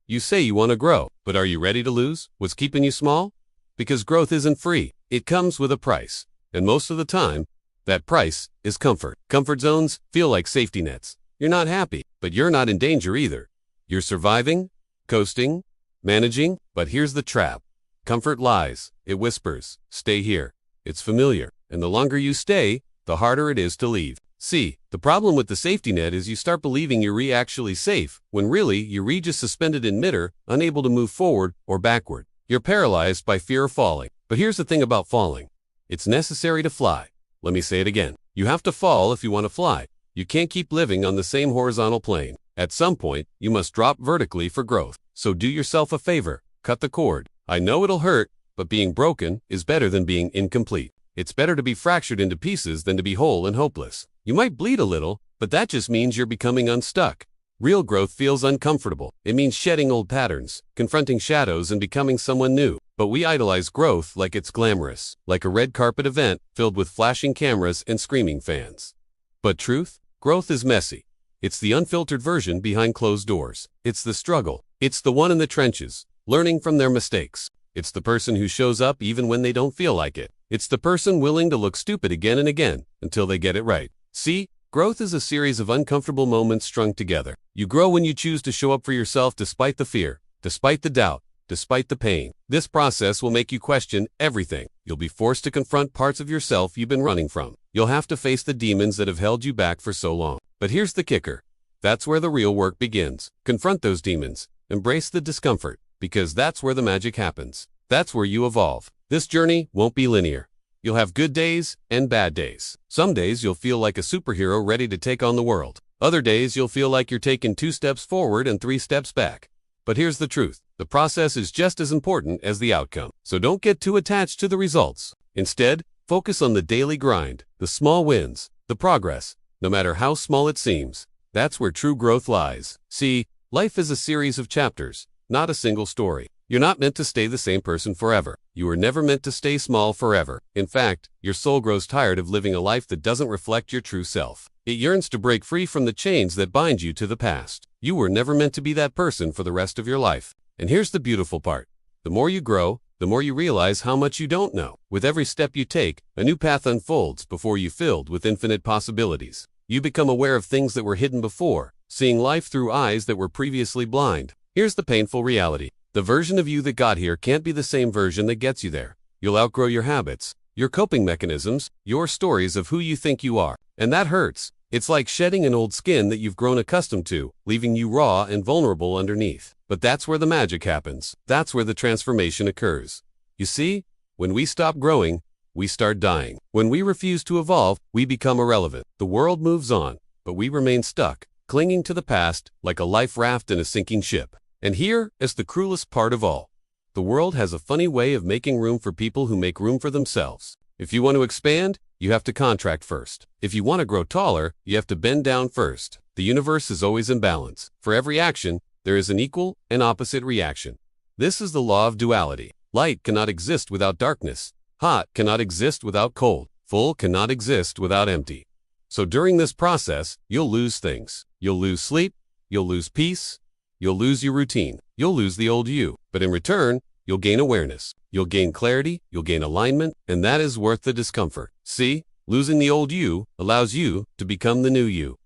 You say you want to grow, but are you ready to lose what's keeping you small? Because growth isn't free. It comes with a price. And most of the time, that price is comfort. Comfort zones feel like safety nets. You're not happy, but you're not in danger either. You're surviving, coasting, managing, but here's the trap. Comfort lies. It whispers, stay here. It's familiar, and the longer you stay, the harder it is to leave. See, the problem with the safety net is you start believing you're actually safe, when really you're just suspended in midair, unable to move forward or backward. You're paralyzed by fear of falling. But here's the thing about falling. It's necessary to fly. Let me say it again. You have to fall if you want to fly. You can't keep living on the same horizontal plane. At some point, you must drop vertically for growth. So do yourself a favor. Cut the cord. I know it'll hurt, but being broken is better than being incomplete. It's better to be fractured into pieces than to be whole and hopeless. You might bleed a little, but that just means you're becoming unstuck. Real growth feels uncomfortable. It means shedding old patterns, confronting shadows, and becoming someone new. But we idolize growth like it's glamorous, like a red carpet event filled with flashing cameras and screaming fans. But truth? Growth is messy. It's the unfiltered version behind closed doors. It's the struggle. It's the one in the trenches, learning from their mistakes. It's the person who shows up even when they don't feel like it. It's the person willing to look stupid again and again until they get it right. See, growth is a series of uncomfortable moments strung together. You grow when you choose to show up for yourself despite the fear, despite the doubt, despite the pain. This process will make you question everything. You'll be forced to confront parts of yourself you've been running from. You'll have to face the demons that have held you back for so long. But here's the kicker. That's where the real work begins. Confront those demons. Embrace the discomfort, because that's where the magic happens. That's where you evolve. This journey won't be linear. You'll have good days and bad days. Some days you'll feel like a superhero ready to take on the world. Other days you'll feel like you're taking 2 steps forward and 3 steps back. But here's the truth. The process is just as important as the outcome. So don't get too attached to the results. Instead, focus on the daily grind, the small wins, the progress, no matter how small it seems. That's where true growth lies. See, life is a series of chapters, not a single story. You're not meant to stay the same person forever. You were never meant to stay small forever. In fact, your soul grows tired of living a life that doesn't reflect your true self. It yearns to break free from the chains that bind you to the past. You were never meant to be that person for the rest of your life. And here's the beautiful part. The more you grow, the more you realize how much you don't know. With every step you take, a new path unfolds before you, filled with infinite possibilities. You become aware of things that were hidden before, seeing life through eyes that were previously blind. Here's the painful reality. The version of you that got here can't be the same version that gets you there. You'll outgrow your habits, your coping mechanisms, your stories of who you think you are. And that hurts. It's like shedding an old skin that you've grown accustomed to, leaving you raw and vulnerable underneath. But that's where the magic happens. That's where the transformation occurs. You see, when we stop growing, we start dying. When we refuse to evolve, we become irrelevant. The world moves on, but we remain stuck, clinging to the past like a life raft in a sinking ship. And here is the cruelest part of all. The world has a funny way of making room for people who make room for themselves. If you want to expand, you have to contract first. If you want to grow taller, you have to bend down first. The universe is always in balance. For every action, there is an equal and opposite reaction. This is the law of duality. Light cannot exist without darkness. Hot cannot exist without cold. Full cannot exist without empty. So during this process, you'll lose things. You'll lose sleep. You'll lose peace. You'll lose your routine. You'll lose the old you. But in return, you'll gain awareness. You'll gain clarity. You'll gain alignment. And that is worth the discomfort. See, losing the old you allows you to become the new you.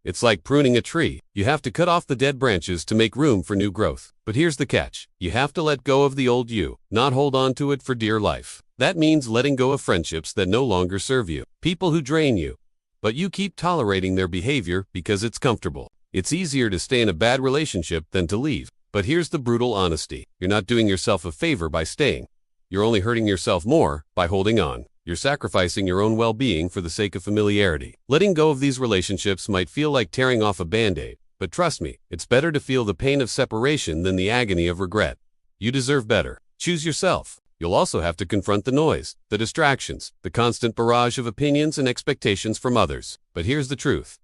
It's like pruning a tree. You have to cut off the dead branches to make room for new growth. But here's the catch. You have to let go of the old you, not hold on to it for dear life. That means letting go of friendships that no longer serve you. People who drain you. But you keep tolerating their behavior because it's comfortable. It's easier to stay in a bad relationship than to leave. But here's the brutal honesty. You're not doing yourself a favor by staying. You're only hurting yourself more by holding on. You're sacrificing your own well-being for the sake of familiarity. Letting go of these relationships might feel like tearing off a band-aid, but trust me, it's better to feel the pain of separation than the agony of regret. You deserve better. Choose yourself. You'll also have to confront the noise, the distractions, the constant barrage of opinions and expectations from others. But here's the truth.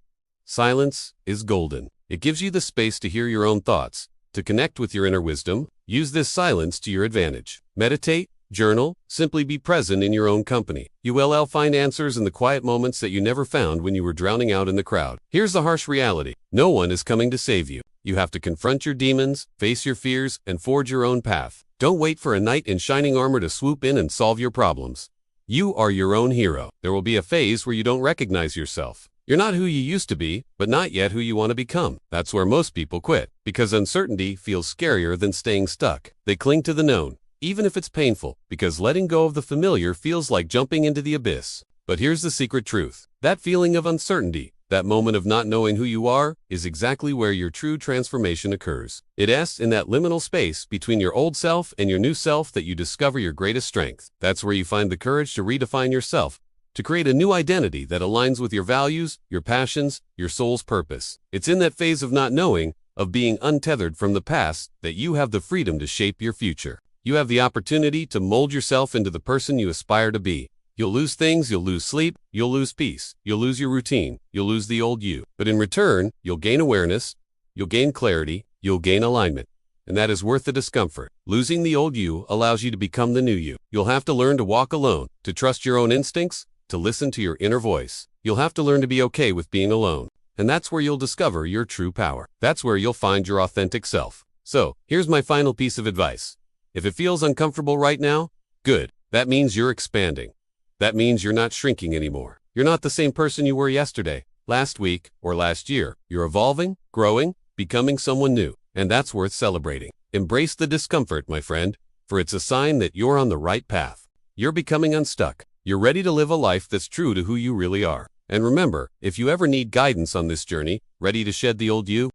Silence is golden. It gives you the space to hear your own thoughts, to connect with your inner wisdom. Use this silence to your advantage. Meditate, Journal, simply be present in your own company. You will find answers in the quiet moments that you never found when you were drowning out in the crowd. Here's the harsh reality. No one is coming to save you. You have to confront your demons, face your fears, and forge your own path. Don't wait for a knight in shining armor to swoop in and solve your problems. You are your own hero. There will be a phase where you don't recognize yourself. You're not who you used to be, but not yet who you want to become. That's where most people quit, because uncertainty feels scarier than staying stuck. They cling to the known, even if it's painful, because letting go of the familiar feels like jumping into the abyss. But here's the secret truth. That feeling of uncertainty, that moment of not knowing who you are, is exactly where your true transformation occurs. It is in that liminal space between your old self and your new self that you discover your greatest strength. That's where you find the courage to redefine yourself, to create a new identity that aligns with your values, your passions, your soul's purpose. It's in that phase of not knowing, of being untethered from the past, that you have the freedom to shape your future. You have the opportunity to mold yourself into the person you aspire to be. You'll lose things, you'll lose sleep, you'll lose peace, you'll lose your routine, you'll lose the old you. But in return, you'll gain awareness, you'll gain clarity, you'll gain alignment. And that is worth the discomfort. Losing the old you allows you to become the new you. You'll have to learn to walk alone, to trust your own instincts, to listen to your inner voice. You'll have to learn to be okay with being alone. And that's where you'll discover your true power. That's where you'll find your authentic self. So, here's my final piece of advice. If it feels uncomfortable right now, good. That means you're expanding. That means you're not shrinking anymore. You're not the same person you were yesterday, last week, or last year. You're evolving, growing, becoming someone new. And that's worth celebrating. Embrace the discomfort, my friend, for it's a sign that you're on the right path. You're becoming unstuck. You're ready to live a life that's true to who you really are. And remember, if you ever need guidance on this journey, ready to shed the old you,